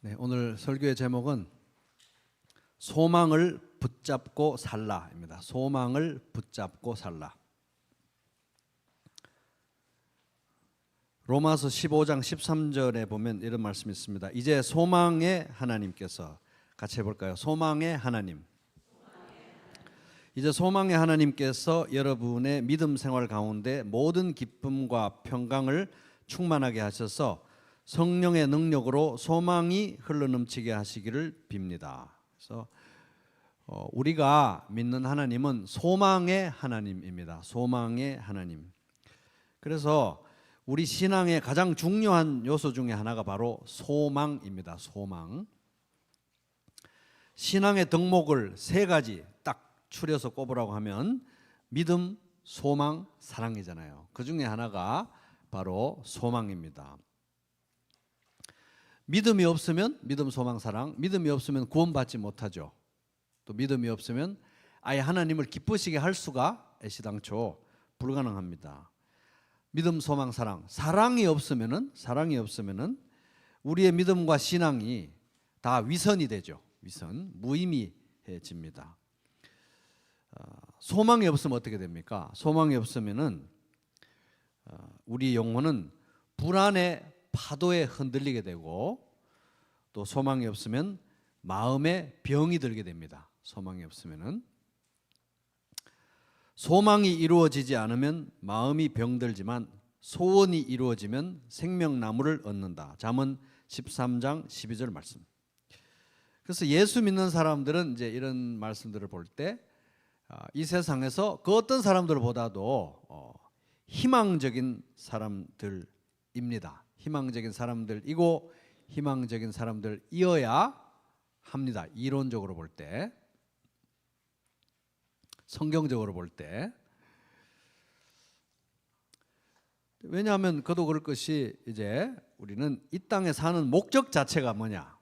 네, 오늘 설교의 제목은 소망을 붙잡고 살라입니다. 소망을 붙잡고 살라. 로마서 15장 13절에 보면 이런 말씀이 있습니다. 이제 소망의 하나님께서 같이 해볼까요? 소망의 하나님. 이제 소망의 하나님께서 여러분의 믿음 생활 가운데 모든 기쁨과 평강을 충만하게 하셔서 성령의 능력으로 소망이 흘러넘치게 하시기를 빕니다. 그래서 우리가 믿는 하나님은 소망의 하나님입니다. 소망의 하나님. 그래서 우리 신앙의 가장 중요한 요소 중에 하나가 바로 소망입니다. 소망. 신앙의 덕목을 세 가지 딱 추려서 꼽으라고 하면 믿음, 소망, 사랑이잖아요. 그 중에 하나가 바로 소망입니다. 믿음이 없으면 믿음, 소망, 사랑, 믿음이 없으면 구원받지 못하죠. 또 믿음이 없으면 아예 하나님을 기쁘시게 할 수가 애시당초 불가능합니다. 믿음, 소망, 사랑, 사랑이 없으면은 우리의 믿음과 신앙이 다 위선이 되죠. 위선, 무의미해집니다. 소망이 없으면 어떻게 됩니까? 소망이 없으면은 우리 영혼은 불안의 파도에 흔들리게 되고, 또 소망이 없으면 마음에 병이 들게 됩니다. 소망이 없으면은 소망이 이루어지지 않으면 마음이 병들지만 소원이 이루어지면 생명나무를 얻는다. 잠언 13장 12절 말씀. 그래서 예수 믿는 사람들은 이제 이런 말씀들을 볼 때 이 세상에서 그 어떤 사람들보다도 희망적인 사람들입니다. 희망적인 사람들이고 희망적인 사람들이어야 합니다. 이론적으로 볼 때, 성경적으로 볼 때. 왜냐하면 그도 그럴 것이 이제 우리는 이 땅에 사는 목적 자체가 뭐냐?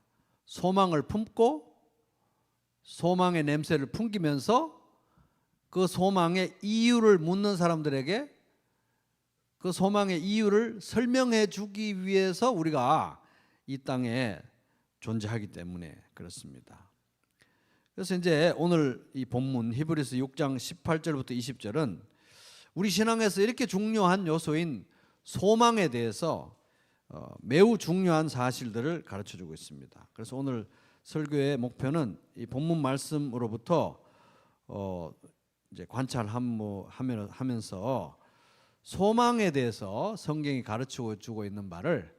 소망을 품고 소망의 냄새를 풍기면서 그 소망의 이유를 묻는 사람들에게 그 소망의 이유를 설명해 주기 위해서 우리가 이 땅에 존재하기 때문에 그렇습니다. 그래서 이제 오늘 이 본문 히브리서 6장 18절부터 20절은 우리 신앙에서 이렇게 중요한 요소인 소망에 대해서 매우 중요한 사실들을 가르쳐 주고 있습니다. 그래서 오늘 설교의 목표는 이 본문 말씀으로부터 이제 관찰하면서 소망에 대해서 성경이 가르치고 주고 있는 바를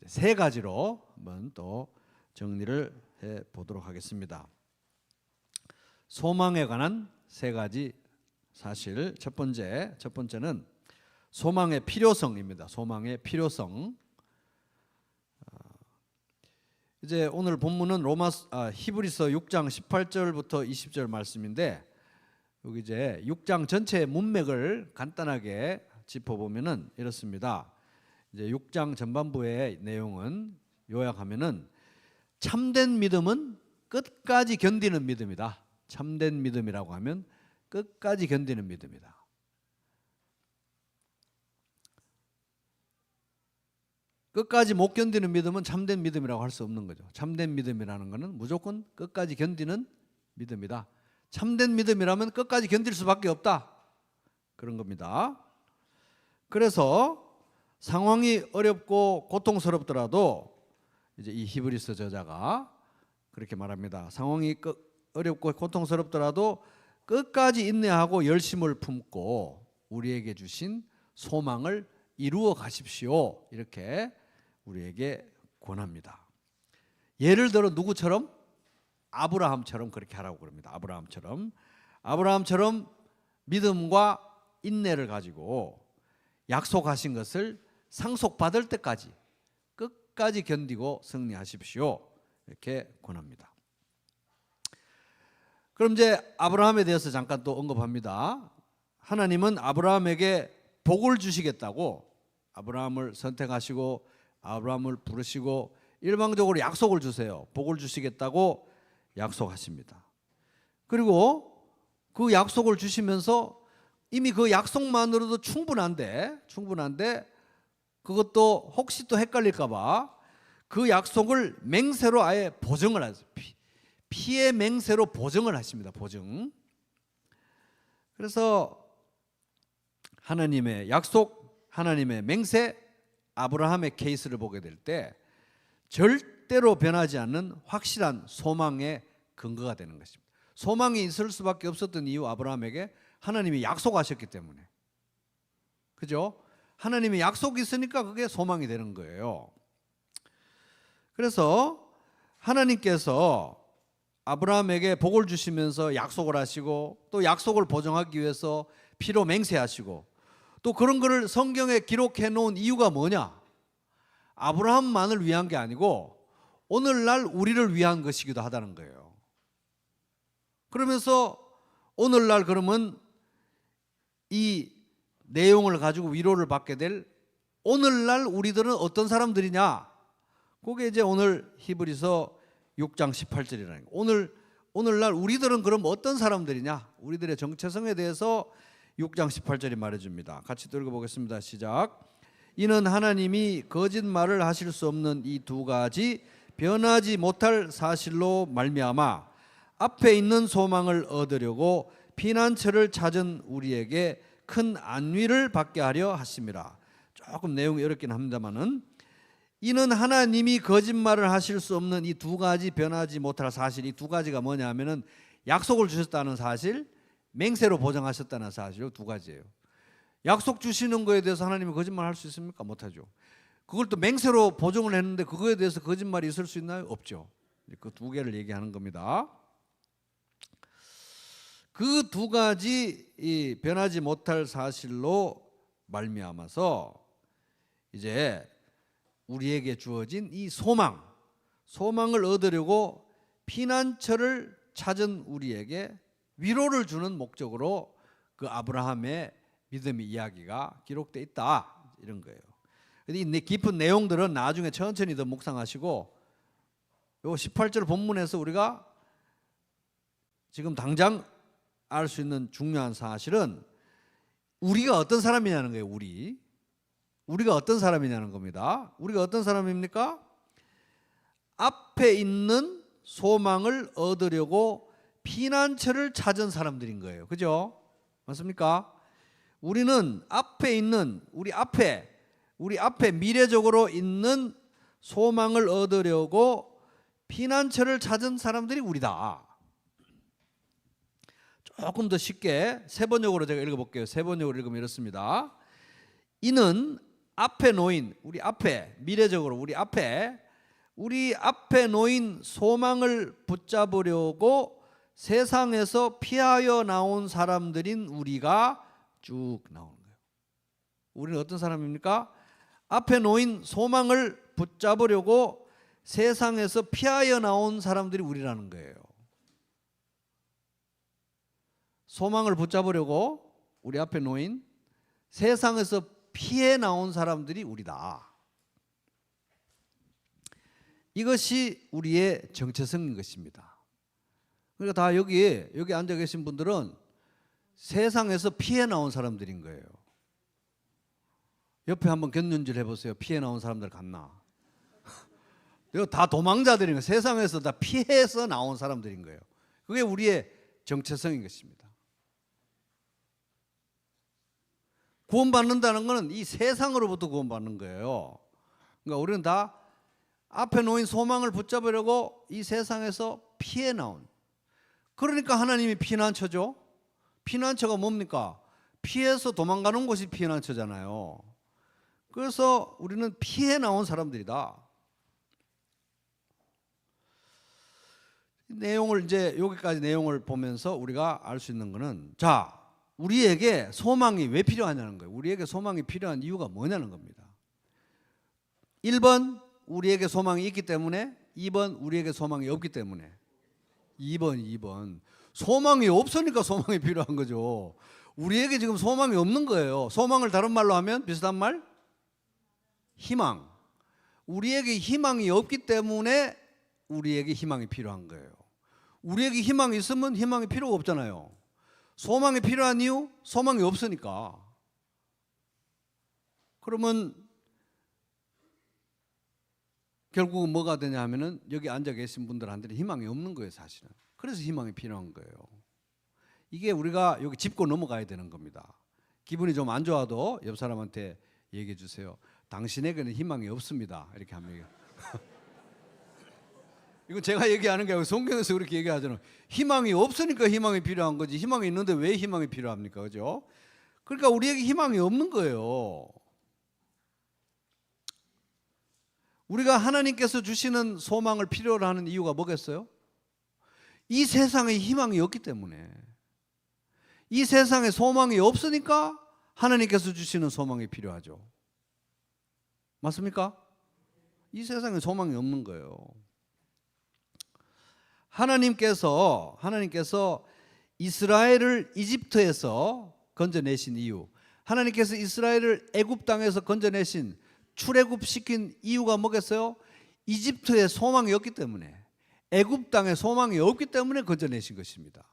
세 가지로 한번 또 정리를 해 보도록 하겠습니다. 소망에 관한 세 가지 사실. 첫 번째는 소망의 필요성입니다. 소망의 필요성. 이제 오늘 본문은 히브리서 6장 18절부터 20절 말씀인데, 여기 이제 6장 전체의 문맥을 간단하게 짚어보면은 이렇습니다. 이제 6장 전반부의 내용은 요약하면은 참된 믿음은 끝까지 견디는 믿음이다. 참된 믿음이라고 하면 끝까지 견디는 믿음이다. 끝까지 못 견디는 믿음은 참된 믿음이라고 할 수 없는 거죠. 참된 믿음이라는 것은 무조건 끝까지 견디는 믿음이다. 참된 믿음이라면 끝까지 견딜 수밖에 없다. 그런 겁니다. 그래서 상황이 어렵고 고통스럽더라도 이제 이 히브리서 저자가 그렇게 말합니다. 상황이 어렵고 고통스럽더라도 끝까지 인내하고 열심을 품고 우리에게 주신 소망을 이루어 가십시오. 이렇게 우리에게 권합니다. 예를 들어 누구처럼? 아브라함처럼 그렇게 하라고 그럽니다. 아브라함처럼 믿음과 인내를 가지고 약속하신 것을 상속받을 때까지 끝까지 견디고 승리하십시오. 이렇게 권합니다. 그럼 이제 아브라함에 대해서 잠깐 또 언급합니다. 하나님은 아브라함에게 복을 주시겠다고 아브라함을 선택하시고 아브라함을 부르시고 일방적으로 약속을 주세요. 복을 주시겠다고 약속하십니다. 그리고 그 약속을 주시면서 이미 그 약속만으로도 충분한데 그것도 혹시 또 헷갈릴까 봐 그 약속을 맹세로 아예 보증을 하세요. 피의 맹세로 보증을 하십니다. 보증. 그래서 하나님의 약속, 하나님의 맹세, 아브라함의 케이스를 보게 될 때 절대로 변하지 않는 확실한 소망의 근거가 되는 것입니다. 소망이 있을 수밖에 없었던 이유, 아브라함에게 하나님이 약속하셨기 때문에. 그죠? 하나님이 약속이 있으니까 그게 소망이 되는 거예요. 그래서 하나님께서 아브라함에게 복을 주시면서 약속을 하시고, 또 약속을 보증하기 위해서 피로 맹세하시고, 또 그런 거를 성경에 기록해 놓은 이유가 뭐냐? 아브라함만을 위한 게 아니고 오늘날 우리를 위한 것이기도 하다는 거예요. 그러면서 오늘날 그러면 이 내용을 가지고 위로를 받게 될 오늘날 우리들은 어떤 사람들이냐? 그게 이제 오늘 히브리서 6장 18절이라는 거예요. 오늘날 우리들은 그럼 어떤 사람들이냐? 우리들의 정체성에 대해서 6장 18절이 말해줍니다. 같이 또 읽어보겠습니다. 시작. 이는 하나님이 거짓말을 하실 수 없는 이 두 가지 변하지 못할 사실로 말미암아 앞에 있는 소망을 얻으려고 피난처를 찾은 우리에게 큰 안위를 받게 하려 하심이라. 조금 내용이 어렵긴 합니다만은, 이는 하나님이 거짓말을 하실 수 없는 이 두 가지 변하지 못할 사실, 이 두 가지가 뭐냐 하면은 약속을 주셨다는 사실, 맹세로 보장하셨다는 사실, 두 가지예요. 약속 주시는 거에 대해서 하나님이 거짓말 할 수 있습니까? 못하죠. 그걸 또 맹세로 보증을 했는데 그거에 대해서 거짓말이 있을 수 있나요? 없죠. 그 두 개를 얘기하는 겁니다. 그 두 가지 이 변하지 못할 사실로 말미암아서 이제 우리에게 주어진 이 소망을 얻으려고 피난처를 찾은 우리에게 위로를 주는 목적으로 그 아브라함의 믿음의 이야기가 기록되어 있다, 이런 거예요. 이 깊은 내용들은 나중에 천천히 더 묵상하시고, 요 18절 본문에서 우리가 지금 당장 알 수 있는 중요한 사실은 우리가 어떤 사람이냐는 거예요. 우리가 어떤 사람이냐는 겁니다. 우리가 어떤 사람입니까? 앞에 있는 소망을 얻으려고 피난처를 찾은 사람들인 거예요. 그죠? 맞습니까? 우리는 앞에 있는 우리 앞에 미래적으로 있는 소망을 얻으려고 피난처를 찾은 사람들이 우리다. 조금 더 쉽게 세번역으로 제가 읽어볼게요. 세번역으로 읽으면 이렇습니다. 이는 앞에 놓인 미래적으로 우리 앞에 놓인 소망을 붙잡으려고 세상에서 피하여 나온 사람들인 우리가 쭉 나오는 거예요. 우리는 어떤 사람입니까? 앞에 놓인 소망을 붙잡으려고 세상에서 피하여 나온 사람들이 우리라는 거예요. 소망을 붙잡으려고 우리 앞에 놓인 세상에서 피해 나온 사람들이 우리다. 이것이 우리의 정체성인 것입니다. 그러니까 다 여기 앉아 계신 분들은 세상에서 피해 나온 사람들인 거예요. 옆에 한번 곁눈질 해보세요. 피해 나온 사람들 같나? 이거 다 도망자들인 거예요. 세상에서 다 피해서 나온 사람들인 거예요. 그게 우리의 정체성인 것입니다. 구원받는다는 것은 이 세상으로부터 구원받는 거예요. 그러니까 우리는 다 앞에 놓인 소망을 붙잡으려고 이 세상에서 피해 나온. 그러니까 하나님이 피난처죠. 피난처가 뭡니까? 피해서 도망가는 곳이 피난처잖아요. 그래서 우리는 피해 나온 사람들이다. 내용을 이제 여기까지 내용을 보면서 우리가 알 수 있는 것은, 자, 우리에게 소망이 왜 필요하냐는 거예요. 우리에게 소망이 필요한 이유가 뭐냐는 겁니다. 1번 우리에게 소망이 있기 때문에, 2번 우리에게 소망이 없기 때문에. 2번 소망이 없으니까 소망이 필요한 거죠. 우리에게 지금 소망이 없는 거예요. 소망을 다른 말로 하면 비슷한 말? 희망. 우리에게 희망이 없기 때문에 우리에게 희망이 필요한 거예요. 우리에게 희망이 있으면 희망이 필요가 없잖아요. 소망이 필요한 이유? 소망이 없으니까. 그러면 결국은 뭐가 되냐 하면은 여기 앉아 계신 분들한테는 희망이 없는 거예요, 사실은. 그래서 희망이 필요한 거예요. 이게 우리가 여기 짚고 넘어가야 되는 겁니다. 기분이 좀 안 좋아도 옆 사람한테 얘기해 주세요. 당신에게는 희망이 없습니다. 이렇게 하면 이건 제가 얘기하는 게 아니고 성경에서 그렇게 얘기하잖아요. 희망이 없으니까 희망이 필요한 거지. 희망이 있는데 왜 희망이 필요합니까? 그죠? 그러니까 우리에게 희망이 없는 거예요. 우리가 하나님께서 주시는 소망을 필요로 하는 이유가 뭐겠어요? 이 세상에 희망이 없기 때문에. 이 세상에 소망이 없으니까 하나님께서 주시는 소망이 필요하죠. 맞습니까? 이 세상에 소망이 없는 거예요. 하나님께서 이스라엘을 이집트에서 건져내신 이유, 하나님께서 이스라엘을 애굽 땅에서 건져내신 출애굽시킨 이유가 뭐겠어요? 이집트에 소망이 없기 때문에, 애굽 땅에 소망이 없기 때문에 건져내신 것입니다.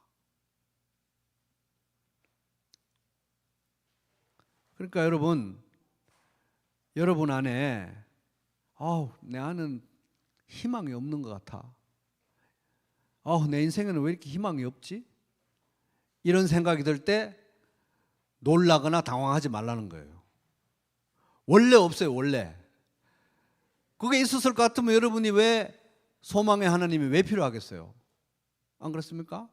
그러니까 여러분 안에 내 안은 희망이 없는 것 같아. 내 인생에는 왜 이렇게 희망이 없지? 이런 생각이 들 때 놀라거나 당황하지 말라는 거예요. 원래 없어요, 원래. 그게 있었을 것 같으면 여러분이 왜 소망의 하나님이 왜 필요하겠어요? 안 그렇습니까?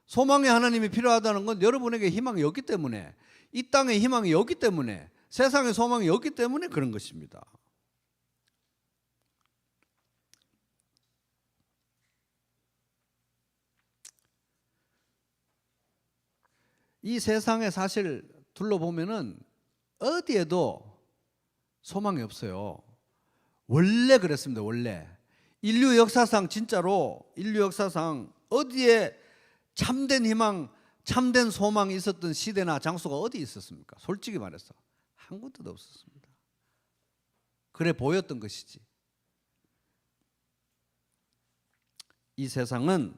소망의 하나님이 필요하다는 건 여러분에게 희망이 없기 때문에, 이 땅에 희망이 없기 때문에, 세상에 소망이 없기 때문에 그런 것입니다. 이 세상에 사실 둘러보면은 어디에도 소망이 없어요. 원래 그랬습니다. 원래 인류 역사상 진짜로 인류 역사상 어디에 참된 희망, 참된 소망이 있었던 시대나 장소가 어디 있었습니까? 솔직히 말해서 한 군데도 없었습니다. 그래 보였던 것이지. 이 세상은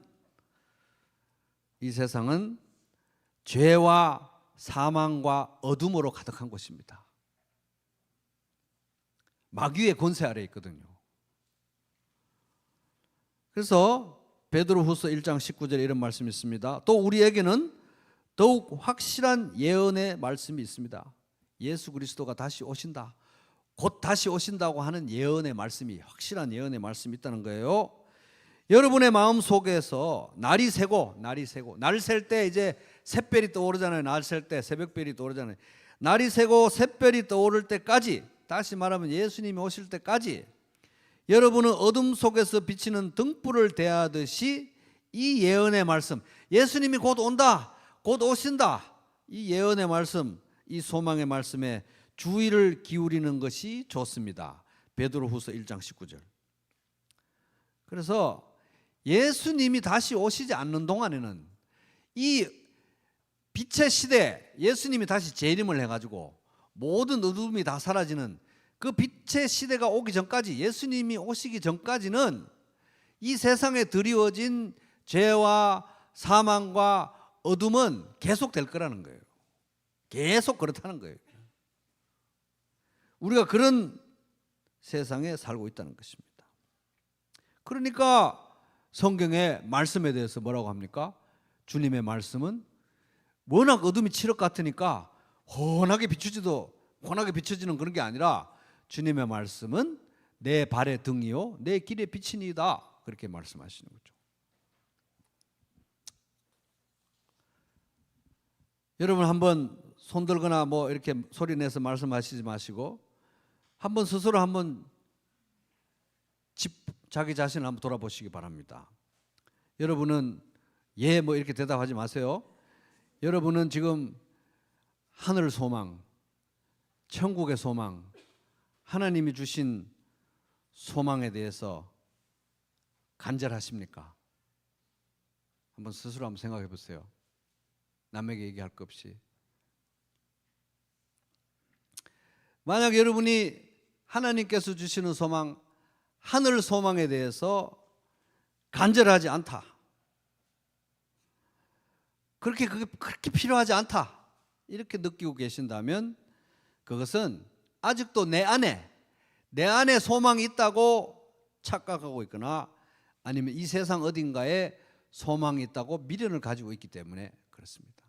죄와 사망과 어둠으로 가득한 곳입니다. 마귀의 권세 아래 있거든요. 그래서 베드로후서 1장 19절에 이런 말씀이 있습니다. 또 우리에게는 더욱 확실한 예언의 말씀이 있습니다. 예수 그리스도가 다시 오신다, 곧 다시 오신다고 하는 예언의 말씀이, 확실한 예언의 말씀이 있다는 거예요. 여러분의 마음 속에서 날이 새고 날 셀 때 이제 샛별이 떠오르잖아요. 날 셀 때 새벽별이 떠오르잖아요. 날이 새고 샛별이 떠오를 때까지, 다시 말하면 예수님이 오실 때까지 여러분은 어둠 속에서 비치는 등불을 대하듯이 이 예언의 말씀, 예수님이 곧 온다, 곧 오신다, 이 예언의 말씀, 이 소망의 말씀에 주의를 기울이는 것이 좋습니다. 베드로후서 1장 19절. 그래서 예수님이 다시 오시지 않는 동안에는 이 빛의 시대, 예수님이 다시 재림을 해가지고 모든 어둠이 다 사라지는 그 빛의 시대가 오기 전까지, 예수님이 오시기 전까지는 이 세상에 드리워진 죄와 사망과 어둠은 계속 될 거라는 거예요. 계속 그렇다는 거예요. 우리가 그런 세상에 살고 있다는 것입니다. 그러니까 성경의 말씀에 대해서 뭐라고 합니까? 주님의 말씀은 워낙 어둠이 칠흑 같으니까 환하게 비춰지는 그런 게 아니라, 주님의 말씀은 내 발의 등이요 내 길의 빛이니이다, 그렇게 말씀하시는 거죠. 여러분 한번 손 들거나 뭐 이렇게 소리 내서 말씀하시지 마시고 한번 스스로 한번 자기 자신을 한번 돌아보시기 바랍니다. 여러분은 뭐 이렇게 대답하지 마세요. 여러분은 지금 하늘 소망, 천국의 소망, 하나님이 주신 소망에 대해서 간절하십니까? 한번 스스로 한번 생각해 보세요. 남에게 얘기할 것 없이. 만약 여러분이 하나님께서 주시는 소망, 하늘 소망에 대해서 간절하지 않다, 그게 그렇게 필요하지 않다, 이렇게 느끼고 계신다면 그것은 아직도 내 안에 소망이 있다고 착각하고 있거나 아니면 이 세상 어딘가에 소망이 있다고 미련을 가지고 있기 때문에 그렇습니다.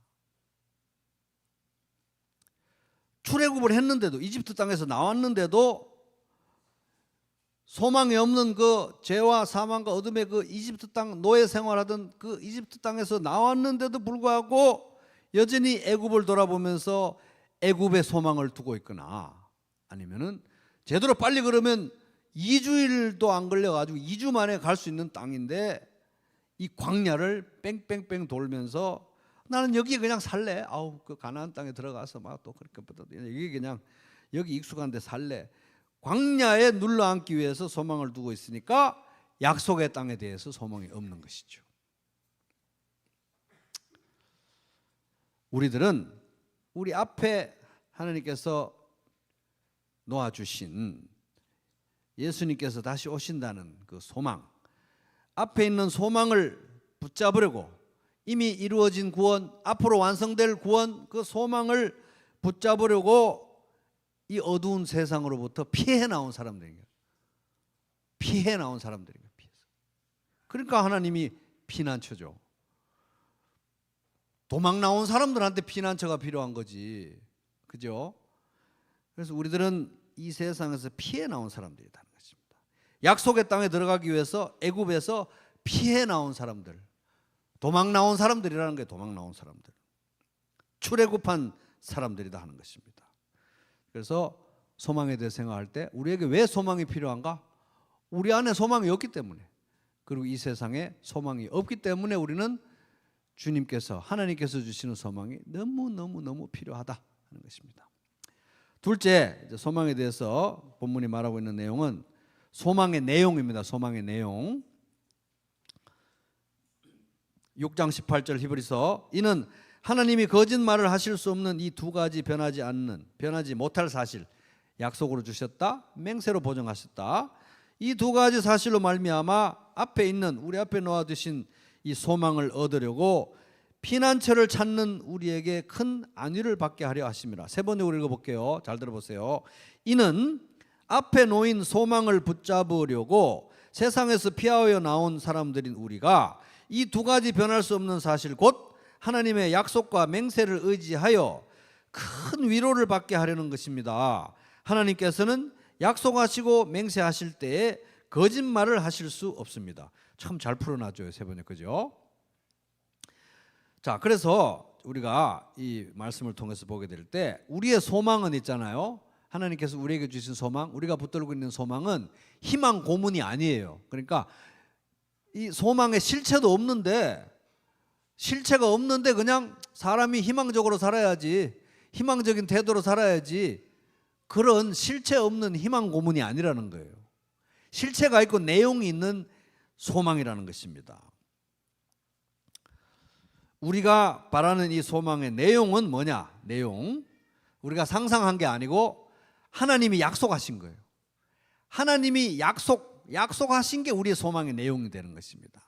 출애굽을 했는데도, 이집트 땅에서 나왔는데도 소망이 없는 그 죄와 사망과 어둠의 그 이집트 땅 노예 생활하던 그 이집트 땅에서 나왔는데도 불구하고 여전히 애굽을 돌아보면서 애굽의 소망을 두고 있거나, 아니면은 제대로 빨리 그러면 2주일도 안 걸려가지고 2주 만에 갈 수 있는 땅인데 이 광야를 뺑뺑뺑 돌면서 나는 여기 그냥 살래. 아우, 그 가나안 땅에 들어가서 막 또 그렇게 여기 그냥 여기 익숙한데 살래. 광야에 눌러 앉기 위해서 소망을 두고 있으니까 약속의 땅에 대해서 소망이 없는 것이죠. 우리들은 우리 앞에 하나님께서 놓아주신 예수님께서 다시 오신다는 그 소망, 앞에 있는 소망을 붙잡으려고 이미 이루어진 구원, 앞으로 완성될 구원, 그 소망을 붙잡으려고 이 어두운 세상으로부터 피해 나온 사람들이에요. 피해 나온 사람들이에요. 그러니까 하나님이 피난처죠. 도망 나온 사람들한테 피난처가 필요한 거지. 그죠? 그래서 우리들은 이 세상에서 피해 나온 사람들이라는 것입니다. 약속의 땅에 들어가기 위해서 애굽에서 피해 나온 사람들, 도망 나온 사람들이라는 게 도망 나온 사람들, 출애굽한 사람들이다 하는 것입니다. 그래서 소망에 대해 생각할 때 우리에게 왜 소망이 필요한가? 우리 안에 소망이 없기 때문에, 그리고 이 세상에 소망이 없기 때문에 우리는 주님께서, 하나님께서 주시는 소망이 너무 필요하다 하는 것입니다. 둘째, 소망에 대해서 본문이 말하고 있는 내용은 소망의 내용입니다. 소망의 내용. 6장 18절 히브리서, 이는 하나님이 거짓말을 하실 수 없는 이 두 가지 변하지 못할 사실, 약속으로 주셨다, 맹세로 보증하셨다. 이 두 가지 사실로 말미암아 앞에 있는, 우리 앞에 놓아두신 이 소망을 얻으려고 피난처를 찾는 우리에게 큰 안위를 받게 하려 하심이라. 세 번역으로 읽어볼게요. 잘 들어보세요. 이는 앞에 놓인 소망을 붙잡으려고 세상에서 피하여 나온 사람들인 우리가 이 두 가지 변할 수 없는 사실, 곧 하나님의 약속과 맹세를 의지하여 큰 위로를 받게 하려는 것입니다. 하나님께서는 약속하시고 맹세하실 때에 거짓말을 하실 수 없습니다. 참 잘 풀어놨죠, 세 번역. 그죠? 자, 그래서 우리가 이 말씀을 통해서 보게 될 때 우리의 소망은 있잖아요. 하나님께서 우리에게 주신 소망, 우리가 붙들고 있는 소망은 희망 고문이 아니에요. 그러니까 이 소망의 실체도 없는데, 실체가 없는데 그냥 사람이 희망적으로 살아야지, 희망적인 태도로 살아야지, 그런 실체 없는 희망 고문이 아니라는 거예요. 실체가 있고 내용이 있는 소망이라는 것입니다. 우리가 바라는 이 소망의 내용은 뭐냐? 내용, 우리가 상상한 게 아니고 하나님이 약속하신 거예요. 하나님이 약속하신 게 우리의 소망의 내용이 되는 것입니다.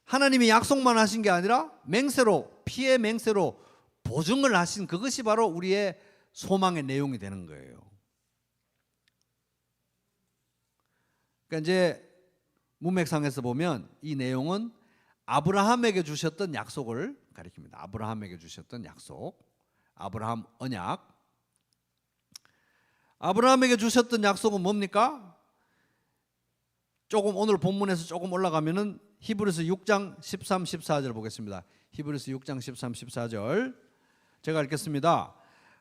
하나님이 약속만 하신 게 아니라 맹세로, 피의 맹세로 보증을 하신 그것이 바로 우리의 소망의 내용이 되는 거예요. 그러니까 이제 문맥상에서 보면 이 내용은 아브라함에게 주셨던 약속을 가리킵니다. 아브라함에게 주셨던 약속, 아브라함 언약. 아브라함에게 주셨던 약속은 뭡니까? 조금 오늘 본문에서 조금 올라가면은 히브리서 6장 13, 14절 보겠습니다. 히브리서 6장 13, 14절 제가 읽겠습니다.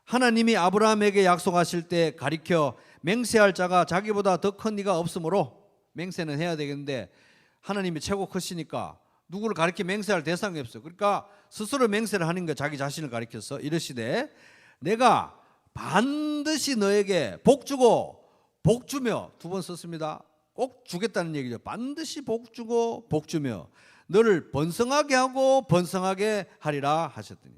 하나님이 아브라함에게 약속하실 때 가리켜 맹세할 자가 자기보다 더 큰 이가 없으므로, 맹세는 해야 되겠는데 하나님이 최고 크시니까 누구를 가리켜 맹세할 대상이 없어요. 그러니까 스스로 맹세를 하는 거, 자기 자신을 가리켜서 이르시되 내가 반드시 너에게 복 주고 복 주며, 두 번 썼습니다. 꼭 주겠다는 얘기죠. 반드시 복 주고 복 주며 너를 번성하게 하고 번성하게 하리라 하셨더니,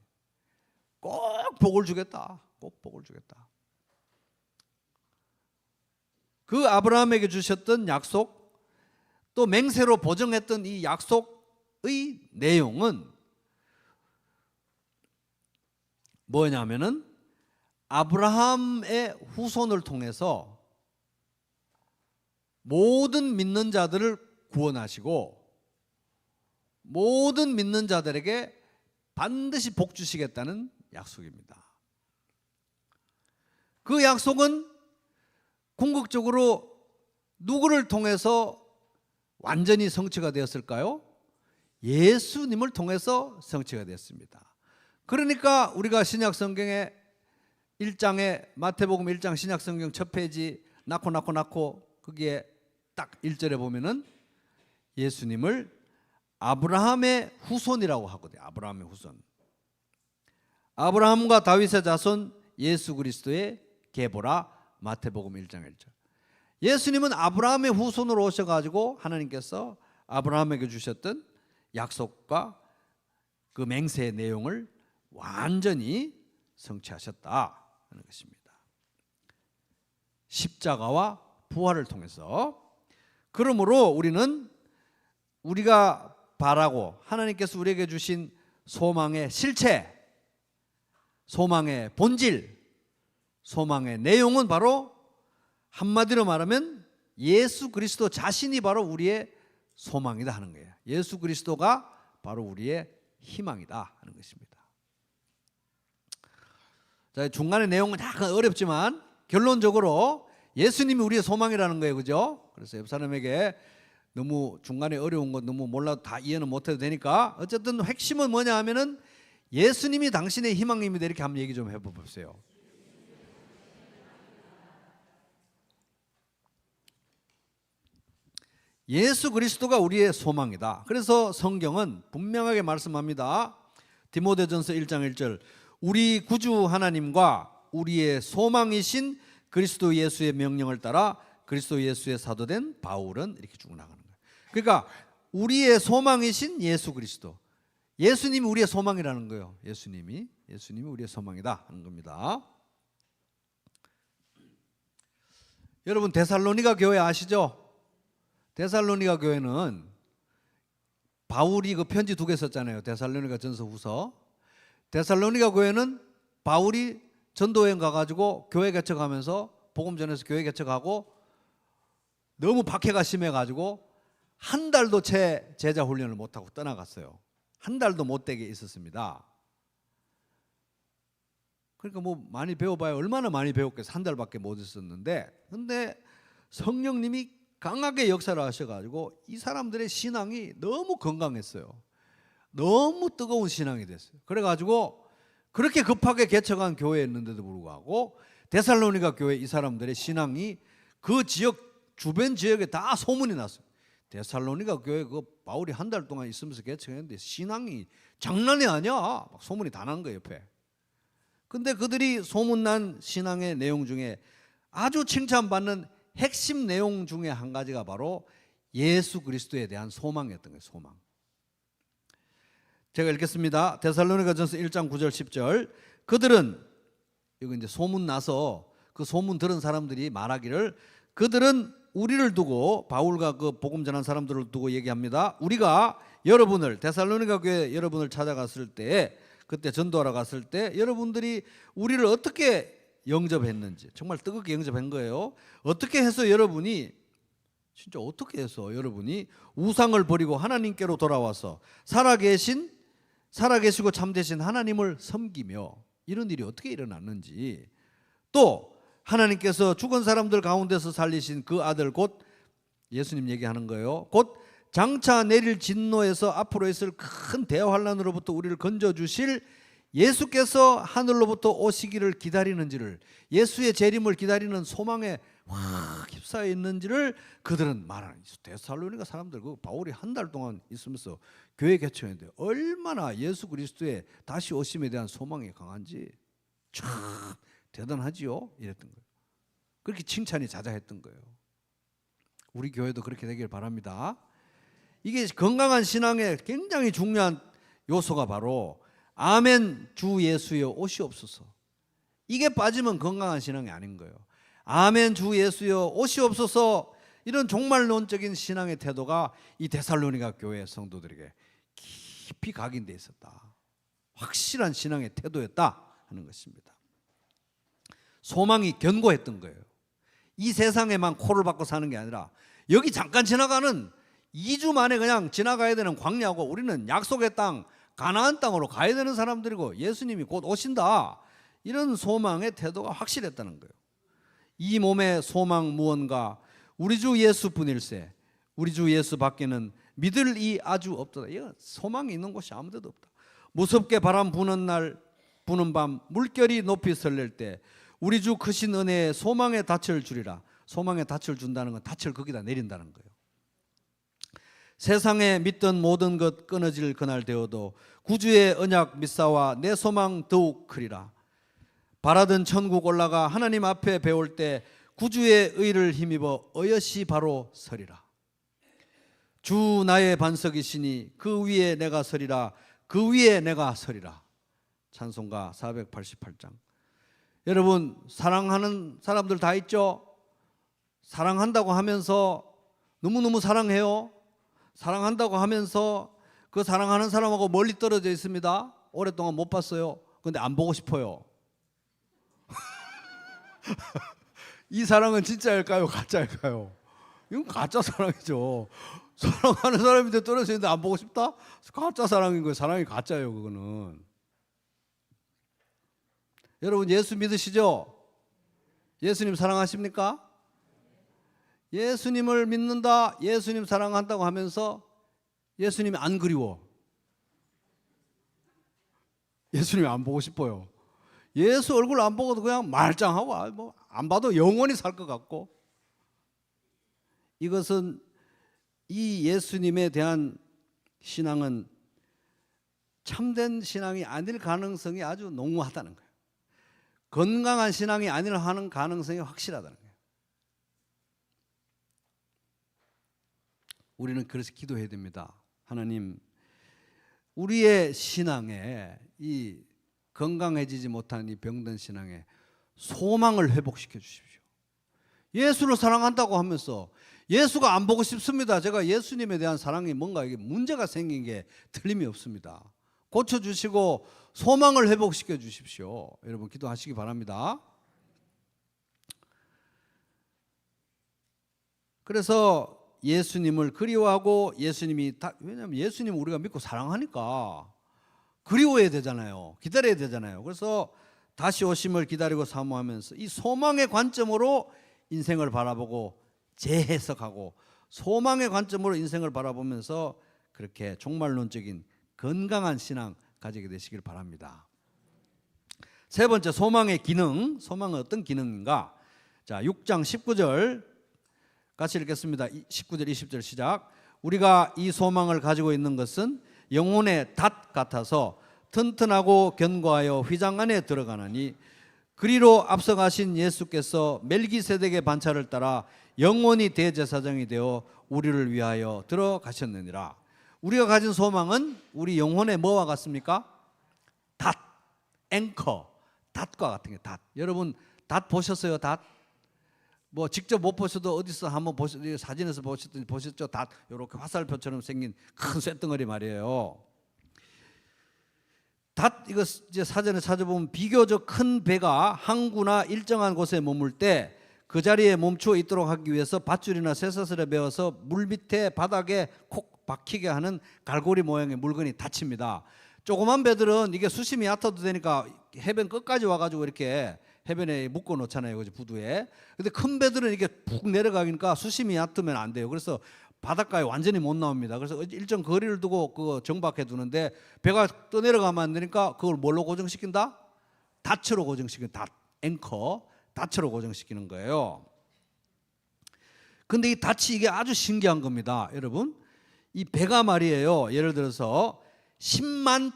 꼭 복을 주겠다. 꼭 복을 주겠다. 그 아브라함에게 주셨던 약속, 또 맹세로 보증했던 이 약속의 내용은 뭐냐면은 아브라함의 후손을 통해서 모든 믿는 자들을 구원하시고 모든 믿는 자들에게 반드시 복 주시겠다는 약속입니다. 그 약속은 궁극적으로 누구를 통해서 완전히 성취가 되었을까요? 예수님을 통해서 성취가 됐습니다. 그러니까 우리가 신약성경의 1장에 마태복음 1장 신약성경 첫 페이지 낳고 거기에 딱 1절에 보면은 예수님을 아브라함의 후손이라고 하거든요. 아브라함의 후손. 아브라함과 다윗의 자손 예수 그리스도의 계보라. 마태복음 1장 1절. 예수님은 아브라함의 후손으로 오셔가지고 하나님께서 아브라함에게 주셨던 약속과 그 맹세의 내용을 완전히 성취하셨다 하는 것입니다. 십자가와 부활을 통해서. 그러므로 우리는 우리가 바라고 하나님께서 우리에게 주신 소망의 실체, 소망의 본질, 소망의 내용은 바로 한마디로 말하면 예수 그리스도 자신이 바로 우리의 소망이다 하는 거예요. 예수 그리스도가 바로 우리의 희망이다 하는 것입니다. 자, 중간에 내용은 약간 어렵지만 결론적으로 예수님이 우리의 소망이라는 거예요. 그죠? 그래서 옆 사람에게 너무 중간에 어려운 거 너무 몰라도 다 이해는 못해도 되니까 어쨌든 핵심은 뭐냐 하면은 예수님이 당신의 희망입니다. 이렇게 한번 얘기 좀 해보세요. 예수 그리스도가 우리의 소망이다. 그래서 성경은 분명하게 말씀합니다. 디모데전서 1장 1절 우리 구주 하나님과 우리의 소망이신 그리스도 예수의 명령을 따라 그리스도 예수의 사도된 바울은 이렇게 쭉 나가는 거예요. 그러니까 우리의 소망이신 예수 그리스도, 예수님이 우리의 소망이라는 거예요. 예수님이 우리의 소망이다 하는 겁니다. 여러분 데살로니가 교회 아시죠? 데살로니가 교회는 바울이 그 편지 2개 썼잖아요. 데살로니가 전서 후서. 데살로니가 교회는 바울이 전도여행 가가지고 교회 개척하면서 복음 전해서 교회 개척하고 너무 박해가 심해가지고 한 달도 채 제자 훈련을 못하고 떠나갔어요. 한 달도 못되게 있었습니다. 그러니까 뭐 많이 배워봐야 얼마나 많이 배웠겠어요. 한 달밖에 못 있었는데, 근데 성령님이 강하게 역사를 하셔가지고 이 사람들의 신앙이 너무 건강했어요. 너무 뜨거운 신앙이 됐어요. 그래가지고 그렇게 급하게 개척한 교회였는데도 불구하고 데살로니가 교회 이 사람들의 신앙이 그 지역 주변 지역에 다 소문이 났어요. 데살로니가 교회 그 바울이 한 달 동안 있으면서 개척했는데 신앙이 장난이 아니야. 막 소문이 다 난 거예요, 옆에. 근데 그들이 소문난 신앙의 내용 중에 아주 칭찬받는 핵심 내용 중에 한 가지가 바로 예수 그리스도에 대한 소망이었던 거예요. 소망. 제가 읽겠습니다. 데살로니가전서 1장 9절 10절. 그들은, 이거 이제 소문 나서 그 소문 들은 사람들이 말하기를, 그들은 우리를 두고, 바울과 그 복음 전한 사람들을 두고 얘기합니다. 우리가 여러분을, 데살로니가 교회 여러분을 찾아갔을 때, 그때 전도하러 갔을 때 여러분들이 우리를 어떻게 영접했는지, 정말 뜨겁게 영접한 거예요. 어떻게 해서 여러분이, 진짜 어떻게 해서 여러분이 우상을 버리고 하나님께로 돌아와서 살아계시고 참되신 하나님을 섬기며, 이런 일이 어떻게 일어났는지, 또 하나님께서 죽은 사람들 가운데서 살리신 그 아들, 곧 예수님 얘기하는 거예요. 곧 장차 내릴 진노에서 앞으로 있을 큰 대환란으로부터 우리를 건져주실 예수께서 하늘로부터 오시기를 기다리는지를, 예수의 재림을 기다리는 소망에 확 휩싸여 있는지를 그들은 말하는. 데살로니가 사람들, 그 바울이 한 달 동안 있으면서 교회 개척했는데 얼마나 예수 그리스도의 다시 오심에 대한 소망이 강한지 참 대단하지요, 이랬던 거예요. 그렇게 칭찬이 자자했던 거예요. 우리 교회도 그렇게 되길 바랍니다. 이게 건강한 신앙의 굉장히 중요한 요소가 바로 아멘 주 예수여 오시옵소서. 이게 빠지면 건강한 신앙이 아닌 거예요. 아멘 주 예수여 오시옵소서, 이런 종말론적인 신앙의 태도가 이 데살로니가 교회 성도들에게 깊이 각인되어 있었다. 확실한 신앙의 태도였다 하는 것입니다. 소망이 견고했던 거예요. 이 세상에만 코를 박고 사는 게 아니라 여기 잠깐 지나가는 2주 만에 그냥 지나가야 되는 광야고 우리는 약속의 땅 가나안 땅으로 가야 되는 사람들이고 예수님이 곧 오신다. 이런 소망의 태도가 확실했다는 거예요. 이 몸의 소망 무언가 우리 주 예수뿐일세. 우리 주 예수 밖에는 믿을 이 아주 없도다. 이거 소망이 있는 곳이 아무 데도 없다. 무섭게 바람 부는 날 부는 밤 물결이 높이 설렐 때 우리 주 크신 은혜에 소망의 닻을 주리라. 소망의 닻을 준다는 건 닻을 거기다 내린다는 거예요. 세상에 믿던 모든 것 끊어질 그날 되어도 구주의 언약 믿사와 내 소망 더욱 크리라. 바라던 천국 올라가 하나님 앞에 배울 때 구주의 의를 힘입어 어여시 바로 서리라. 주 나의 반석이시니 그 위에 내가 서리라. 그 위에 내가 서리라. 찬송가 488장. 여러분 사랑하는 사람들 다 있죠? 사랑한다고 하면서 너무너무 사랑해요. 사랑한다고 하면서 그 사랑하는 사람하고 멀리 떨어져 있습니다. 오랫동안 못 봤어요. 근데 안 보고 싶어요. 이 사랑은 진짜일까요? 가짜일까요? 이건 가짜 사랑이죠. 사랑하는 사람인데 떨어져 있는데 안 보고 싶다? 가짜 사랑인 거예요. 사랑이 가짜예요. 그거는. 여러분 예수 믿으시죠? 예수님 사랑하십니까? 예수님을 믿는다, 예수님 사랑한다고 하면서 예수님이 안 그리워. 예수님이 안 보고 싶어요. 예수 얼굴 안 보고도 그냥 말짱하고 뭐 안 봐도 영원히 살 것 같고. 이것은 이 예수님에 대한 신앙은 참된 신앙이 아닐 가능성이 아주 농후하다는 거예요. 건강한 신앙이 아니라는 가능성이 확실하다는 거예요. 우리는 그래서 기도해야 됩니다. 하나님, 우리의 신앙에 이 건강해지지 못한 이 병든 신앙에 소망을 회복시켜 주십시오. 예수를 사랑한다고 하면서 예수가 안 보고 싶습니다. 제가 예수님에 대한 사랑이 뭔가 이게 문제가 생긴 게 틀림이 없습니다. 고쳐주시고 소망을 회복시켜 주십시오. 여러분 기도하시기 바랍니다. 그래서 예수님을 그리워하고 왜냐하면 예수님을 우리가 믿고 사랑하니까 그리워해야 되잖아요. 기다려야 되잖아요. 그래서 다시 오심을 기다리고 사모하면서 이 소망의 관점으로 인생을 바라보고 재해석하고 소망의 관점으로 인생을 바라보면서 그렇게 종말론적인 건강한 신앙 가지게 되시길 바랍니다. 세 번째, 소망의 기능. 소망은 어떤 기능인가? 자, 6장 19절 같이 읽겠습니다. 19절 20절 시작. 우리가 이 소망을 가지고 있는 것은 영혼의 닷 같아서 튼튼하고 견고하여 휘장 안에 들어가나니 그리로 앞서가신 예수께서 멜기세덱의 반차를 따라 영원히 대제사장이 되어 우리를 위하여 들어가셨느니라. 우리가 가진 소망은 우리 영혼의 뭐와 같습니까? 닷, 앵커, 닷과 같은 게 닷. 여러분 닷 보셨어요? 닷? 뭐 직접 못 보셔도 어디서 한번 사진에서 보셨죠? 닷 이렇게 화살표처럼 생긴 큰 쇳덩어리 말이에요. 닷 이거 이제 사전에 찾아보면 비교적 큰 배가 항구나 일정한 곳에 머물 때 그 자리에 멈추어 있도록 하기 위해서 밧줄이나 쇠사슬에 매어서 물 밑에 바닥에 콕 박히게 하는 갈고리 모양의 물건이 닫힙니다. 조그만 배들은 이게 수심이 얕아도 되니까 해변 끝까지 와가지고 이렇게 해변에 묶어 놓잖아요, 그죠, 부두에. 근데 큰 배들은 이게 푹 내려가니까 수심이 얕으면 안 돼요. 그래서 바닷가에 완전히 못 나옵니다. 그래서 일정 거리를 두고 그거 정박해 두는데 배가 떠내려가면 안 되니까 그걸 뭘로 고정시킨다? 닻으로 고정시키는 닷, 앵커, 닻으로 고정시키는 거예요. 근데 이 닻이 이게 아주 신기한 겁니다. 여러분, 이 배가 말이에요. 예를 들어서 10만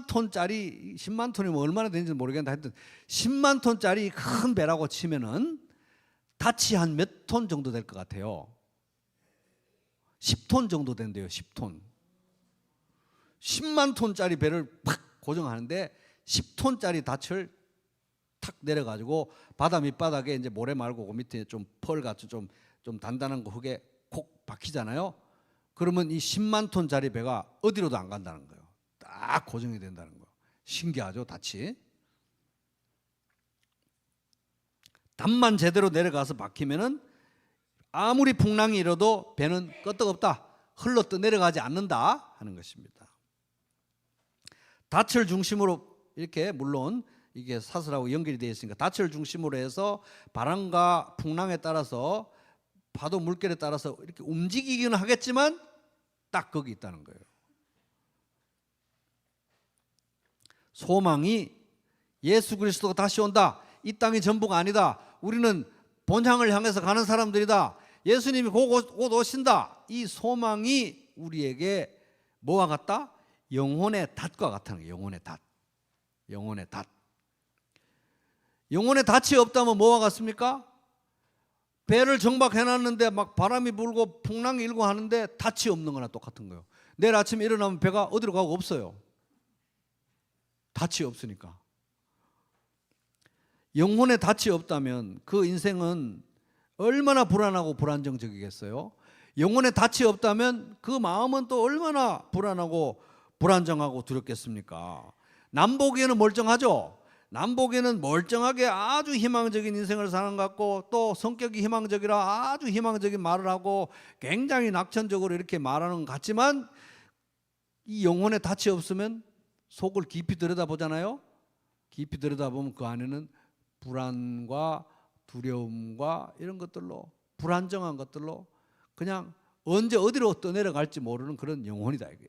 톤짜리 10만 톤이 뭐 얼마나 되는지 모르겠는데 하여튼 10만 톤짜리 큰 배라고 치면은 닻이 한 몇 톤 정도 될 것 같아요. 10톤 정도 된대요. 10톤. 10만 톤짜리 배를 팍 고정하는데 10톤짜리 닻을 탁 내려가지고 바다 밑바닥에 이제 모래 말고 그 밑에 좀 펄같이 좀 단단한 거 흙에 콕 박히잖아요. 그러면 이 10만 톤짜리 배가 어디로도 안 간다는 거예요. 딱 고정이 된다는 거예요. 신기하죠, 닻이. 담만 제대로 내려가서 박히면은 아무리 풍랑이 일어도 배는 끄떡없다. 흘러 떠내려가지 않는다 하는 것입니다. 닻을 중심으로 이렇게, 물론 이게 사슬하고 연결이 되어 있으니까 닻을 중심으로 해서 바람과 풍랑에 따라서 파도 물결에 따라서 이렇게 움직이기는 하겠지만 딱 거기 있다는 거예요. 소망이 예수 그리스도가 다시 온다. 이 땅이 전부가 아니다. 우리는 본향을 향해서 가는 사람들이다. 예수님이 곧 오신다. 이 소망이 우리에게 뭐와 같다? 영혼의 닷과 같다는 거예요. 영혼의 닷. 영혼의 닷. 영혼의 닷이 없다면 뭐와 같습니까? 배를 정박해놨는데 막 바람이 불고 풍랑이 일고 하는데 닷이 없는 거나 똑같은 거예요. 내일 아침에 일어나면 배가 어디로 가고 없어요. 닷이 없으니까. 영혼의 닷이 없다면 그 인생은 얼마나 불안하고 불안정적이겠어요. 영혼의 닷이 없다면 그 마음은 또 얼마나 불안하고 불안정하고 두렵겠습니까? 남 보기에는 멀쩡하죠. 남 보기에는 멀쩡하게 아주 희망적인 인생을 사는 것 같고, 또 성격이 희망적이라 아주 희망적인 말을 하고 굉장히 낙천적으로 이렇게 말하는 것 같지만, 이 영혼의 닷이 없으면 속을 깊이 들여다보잖아요. 깊이 들여다보면 그 안에는 불안과 두려움과 이런 것들로, 불안정한 것들로 그냥 언제 어디로 떠내려갈지 모르는 그런 영혼이다 이거예요.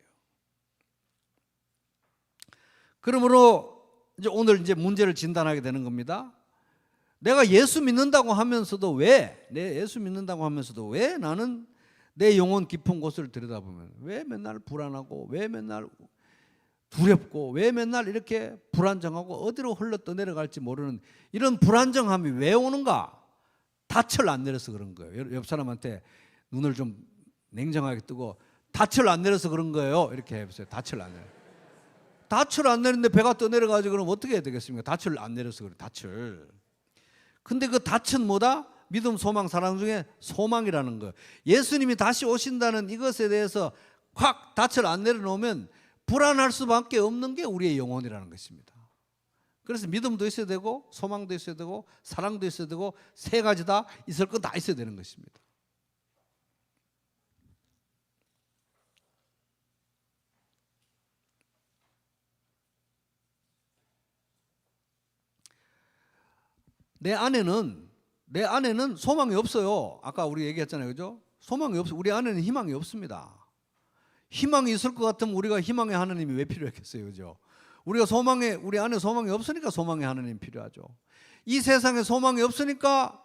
그러므로 이제 오늘 이제 문제를 진단하게 되는 겁니다. 내가 예수 믿는다고 하면서도 내 예수 믿는다고 하면서도 왜 나는 내 영혼 깊은 곳을 들여다보면 왜 맨날 불안하고, 왜 맨날 두렵고, 왜 맨날 이렇게 불안정하고 어디로 흘러 떠내려갈지 모르는 이런 불안정함이 왜 오는가? 닻을 안 내려서 그런 거예요. 옆 사람한테 눈을 좀 냉정하게 뜨고, 닻을 안 내려서 그런 거예요. 이렇게 해보세요. 닻을 안 내려. 닻을 안 내리는데 배가 떠내려가지고 그럼 어떻게 해야 되겠습니까? 닻을 안 내려서 그래. 닻을. 근데 그 닻은 뭐다? 믿음, 소망, 사랑 중에 소망이라는 거예요. 예수님이 다시 오신다는 이것에 대해서 확 닻을 안 내려놓으면 불안할 수밖에 없는 게 우리의 영혼이라는 것입니다. 그래서 믿음도 있어야 되고, 소망도 있어야 되고, 사랑도 있어야 되고, 세 가지 다 있을 거 다 있어야 되는 것입니다. 내 안에는 소망이 없어요. 아까 우리 얘기했잖아요, 그죠? 소망이 없어. 우리 안에는 희망이 없습니다. 희망이 있을 것 같으면 우리가 희망의 하나님이 왜 필요했겠어요, 그죠? 우리 안에 소망이 없으니까 소망의 하나님이 필요하죠. 이 세상에 소망이 없으니까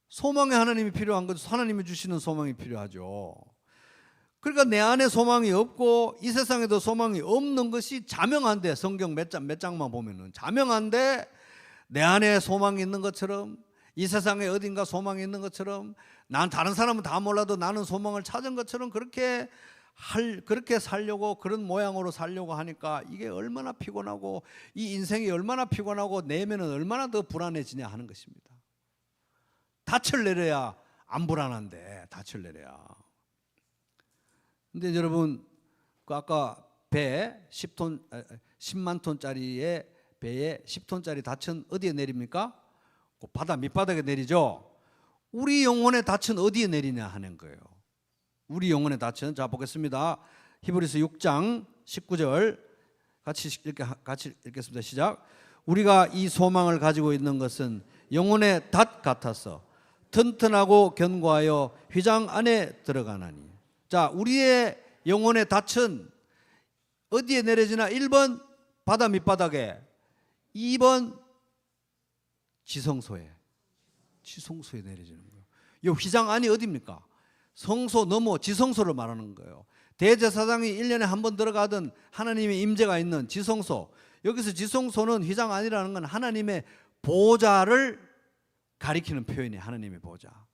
소망의 하나님이 필요한 거죠. 하나님이 주시는 소망이 필요하죠. 그러니까 내 안에 소망이 없고 이 세상에도 소망이 없는 것이 자명한데, 성경 몇 장만 보면은 자명한데, 내 안에 소망이 있는 것처럼, 이 세상에 어딘가 소망이 있는 것처럼, 난 다른 사람은 다 몰라도 나는 소망을 찾은 것처럼 그렇게 살려고, 그런 모양으로 살려고 하니까 이게 얼마나 피곤하고, 이 인생이 얼마나 피곤하고, 내면은 얼마나 더 불안해지냐 하는 것입니다. 닻을 내려야 안 불안한데, 닻을 내려야. 근데 여러분, 그 아까 배 10만 톤짜리의 배에 10톤짜리 닻은 어디에 내립니까? 그 바다 밑바닥에 내리죠. 우리 영혼의 닻은 어디에 내리냐 하는 거예요. 우리 영혼의 닻은, 자 보겠습니다. 히브리서 6장 19절 같이 읽겠습니다. 시작. 우리가 이 소망을 가지고 있는 것은 영혼의 닷 같아서 튼튼하고 견고하여 휘장 안에 들어가나니. 자, 우리의 영혼의 닻은 어디에 내려지나? 1번 바다 밑바닥에, 2번 지성소에 내려지는 거예요. 이 휘장 안이 어디입니까? 성소 넘어 지성소를 말하는 거예요. 대제사장이 1년에 한 번 들어가던 하나님의 임재가 있는 지성소. 여기서 지성소는 휘장 안이라는 건 하나님의 보좌를 가리키는 표현이에요. 하나님의 보좌.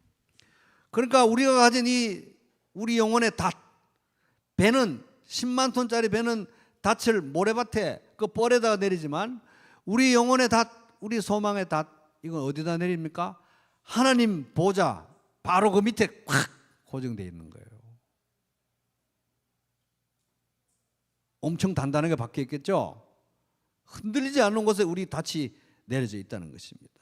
그러니까 우리가 가진 우리 영혼의 닷, 배는 10만 톤짜리 배는 닻을 모래밭에 그 뻘에다가 내리지만, 우리 영혼의 닷, 우리 소망의 닷, 이건 어디다 내립니까? 하나님 보좌 바로 그 밑에 확 고정되어 있는 거예요. 엄청 단단하게 박혀 있겠죠? 흔들리지 않는 곳에 우리 닻이 내려져 있다는 것입니다.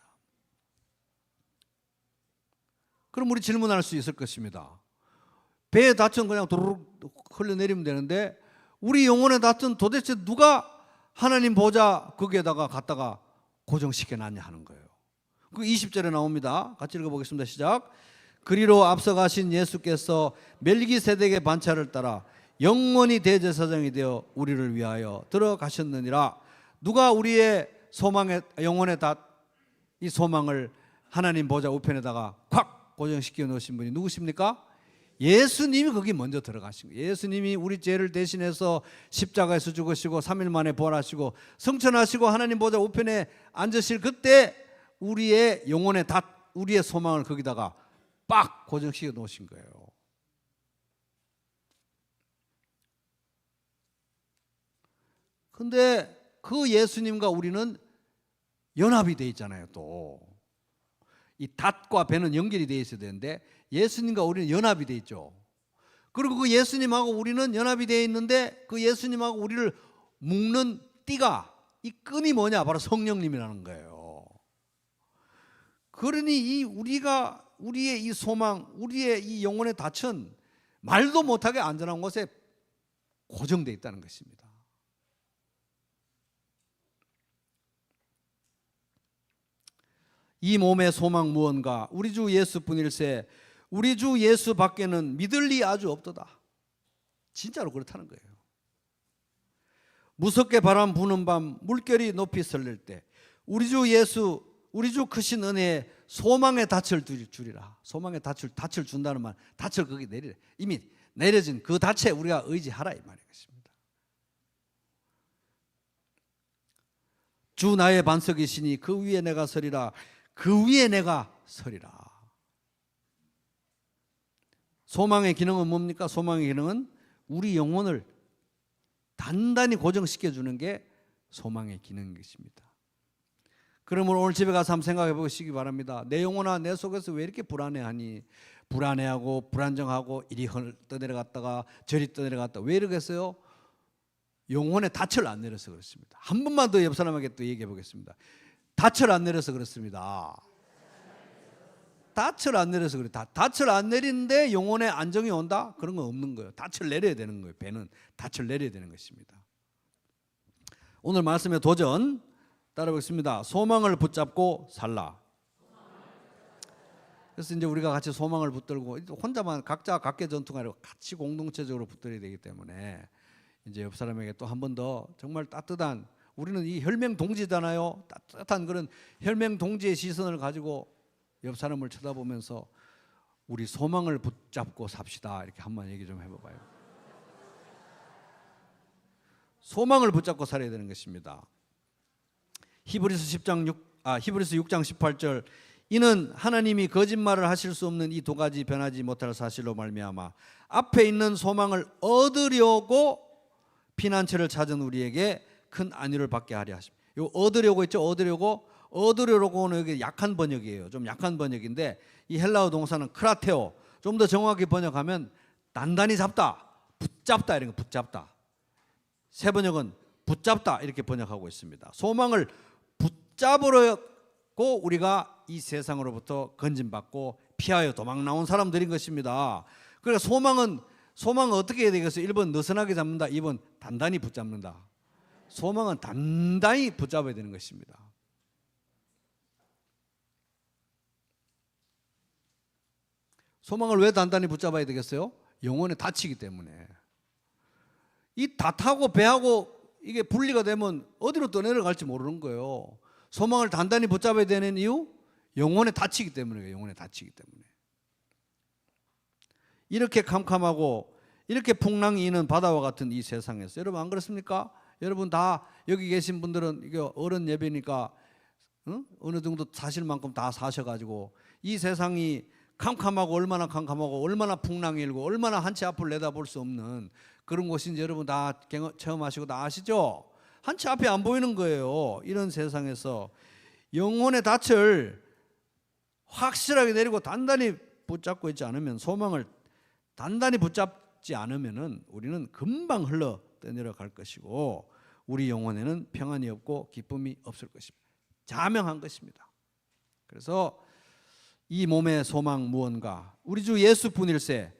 그럼 우리 질문할 수 있을 것입니다. 배에 닿으면 그냥 도르륵 흘러내리면 되는데 우리 영혼의 닿은 도대체 누가 하나님 보좌 거기에다가 갖다가 고정시켜 놨냐 하는 거예요. 그 20절에 나옵니다. 같이 읽어보겠습니다. 시작. 그리로 앞서가신 예수께서 멜기세덱의 반차를 따라 영원히 대제사장이 되어 우리를 위하여 들어가셨느니라. 누가 우리의 소망의 영혼의 이 소망을 하나님 보좌 우편에다가 콱 고정시켜 놓으신 분이 누구십니까? 예수님이 거기 먼저 들어가신 거예요. 예수님이 우리 죄를 대신해서 십자가에서 죽으시고 3일 만에 부활하시고 성천하시고 하나님 보좌 우편에 앉으실 그때 우리의 영혼의 우리의 소망을 거기다가 빡 고정시켜 놓으신 거예요. 근데 그 예수님과 우리는 연합이 돼 있잖아요. 또 이 닷과 배는 연결이 돼 있어야 되는데 예수님과 우리는 연합이 돼 있죠. 그리고 그 예수님하고 우리는 연합이 돼 있는데 그 예수님하고 우리를 묶는 띠가 이 끈이 뭐냐? 바로 성령님이라는 거예요. 그러니 우리의 이 소망, 우리의 이 영혼의 닻은 말도 못하게 안전한 곳에 고정되어 있다는 것입니다. 이 몸의 소망 무언가 우리 주 예수뿐일세 우리 주 예수 밖에는 믿을 리 아주 없도다. 진짜로 그렇다는 거예요. 무섭게 바람 부는 밤 물결이 높이 설릴 때 우리 주 예수 우리 주 크신 은혜에 소망의 닻을 주리라. 소망의 닻을 준다는 말, 닻을 거기 내리래. 이미 내려진 그 닻에 우리가 의지하라 이 말이겠습니다. 주 나의 반석이시니 그 위에 내가 서리라. 그 위에 내가 서리라. 소망의 기능은 뭡니까? 소망의 기능은 우리 영혼을 단단히 고정시켜 주는 게 소망의 기능인 것입니다. 그러므로 오늘 집에 가서 한번 생각해 보시기 바랍니다. 내 영혼아 내 속에서 왜 이렇게 불안해하니? 불안해하고 불안정하고 이리 떠내려갔다가 저리 떠내려갔다. 왜 이러겠어요? 영혼의 닻을 안 내려서 그렇습니다. 한 번만 더 옆 사람에게 또 얘기해 보겠습니다. 닻을 안 내려서 그렇습니다. 닻을 안 내려서 그래. 닻을 안 내리는데 영혼의 안정이 온다? 그런 건 없는 거예요. 닻을 내려야 되는 거예요. 배는 닻을 내려야 되는 것입니다. 오늘 말씀의 도전 따라보겠습니다. 소망을 붙잡고 살라. 그래서 이제 우리가 같이 소망을 붙들고 혼자만 각자 각계 전투가 아니고 같이 공동체적으로 붙들어야 되기 때문에 이제 옆 사람에게 또 한 번 더 정말 따뜻한 우리는 이 혈맹 동지잖아요. 따뜻한 그런 혈맹 동지의 시선을 가지고 옆 사람을 쳐다보면서 우리 소망을 붙잡고 삽시다. 이렇게 한번 얘기 좀 해봐봐요. 소망을 붙잡고 살아야 되는 것입니다. 히브리서 6장 18절 이는 하나님이 거짓말을 하실 수 없는 이 두 가지 변하지 못할 사실로 말미암아 앞에 있는 소망을 얻으려고 피난처를 찾은 우리에게 큰 안위를 받게 하려 하십니다. 요 얻으려고 있죠. 얻으려고는 여기 약한 번역이에요. 좀 약한 번역인데 이 헬라어 동사는 크라테오. 좀 더 정확히 번역하면 단단히 잡다, 붙잡다 이런 거 붙잡다. 새 번역은 붙잡다 이렇게 번역하고 있습니다. 소망을 붙잡으려고 우리가 이 세상으로부터 건진받고 피하여 도망 나온 사람들인 것입니다. 그러니까 소망은 어떻게 해야 되겠어요? 1번 느슨하게 잡는다. 2번 단단히 붙잡는다. 소망은 단단히 붙잡아야 되는 것입니다. 소망을 왜 단단히 붙잡아야 되겠어요? 영혼에 닫히기 때문에. 이 닷하고 배하고 이게 분리가 되면 어디로 떠내려갈지 모르는 거예요. 소망을 단단히 붙잡아야 되는 이유? 영혼에 닫히기 때문이에요. 영혼에 닫히기 때문에. 이렇게 캄캄하고 이렇게 풍랑이 있는 바다와 같은 이 세상에서 여러분 안 그렇습니까? 여러분 다 여기 계신 분들은 이게 어른 예배니까 어느 정도 사실 만큼 다 사셔가지고 이 세상이 캄캄하고 얼마나 캄캄하고 얼마나 풍랑이 일고 얼마나 한 치 앞을 내다볼 수 없는 그런 곳인지 여러분 다 체험하시고 다 아시죠? 한 치 앞이 안 보이는 거예요. 이런 세상에서 영혼의 닻을 확실하게 내리고 단단히 붙잡고 있지 않으면 소망을 단단히 붙잡지 않으면은 우리는 금방 흘러 떠내려갈 것이고 우리 영혼에는 평안이 없고 기쁨이 없을 것입니다. 자명한 것입니다. 그래서 이 몸의 소망 무언가? 우리 주 예수뿐일세.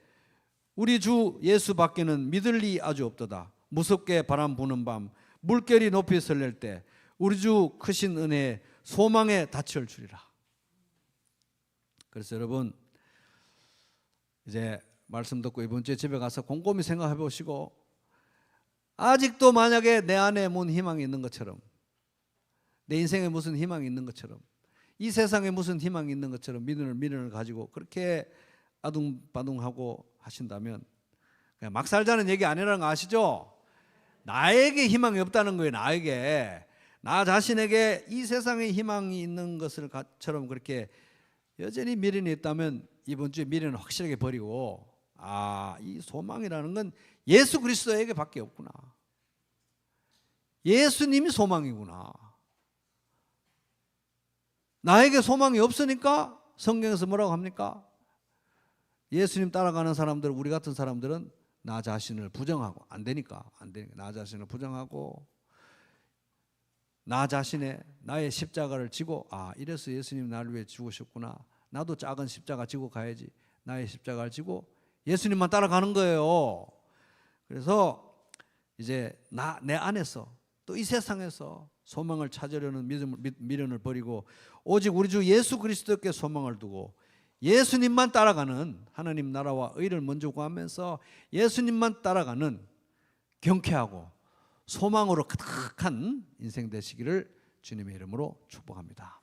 우리 주 예수밖에는 믿을 리 아주 없도다. 무섭게 바람 부는 밤 물결이 높이 설렐 때 우리 주 크신 은혜에 소망에 닿을 줄이라. 그래서 여러분 이제 말씀 듣고 이번 주에 집에 가서 곰곰이 생각해 보시고, 아직도 만약에 내 안에 뭔 희망이 있는 것처럼, 내 인생에 무슨 희망이 있는 것처럼, 이 세상에 무슨 희망이 있는 것처럼 미련을 가지고 그렇게 아둥바둥하고 하신다면, 그냥 막 살자는 얘기 아니라는 거 아시죠? 나에게 희망이 없다는 거예요. 나에게, 나 자신에게 이 세상에 희망이 있는 것처럼 그렇게 여전히 미련이 있다면 이번 주에 미련을 확실하게 버리고, 이 소망이라는 건 예수 그리스도에게 밖에 없구나. 예수님이 소망이구나. 나에게 소망이 없으니까 성경에서 뭐라고 합니까? 예수님 따라가는 사람들, 우리 같은 사람들은 나 자신을 부정하고, 안 되니까 나 자신을 부정하고 나 자신의 나의 십자가를 지고, 이래서 예수님 나를 위해 죽으셨구나, 나도 작은 십자가 지고 가야지, 나의 십자가를 지고 예수님만 따라가는 거예요. 그래서 이제 내 안에서 또 이 세상에서 소망을 찾으려는 미련을 버리고 오직 우리 주 예수 그리스도께 소망을 두고 예수님만 따라가는, 하나님 나라와 의를 먼저 구하면서 예수님만 따라가는 경쾌하고 소망으로 가득한 인생 되시기를 주님의 이름으로 축복합니다.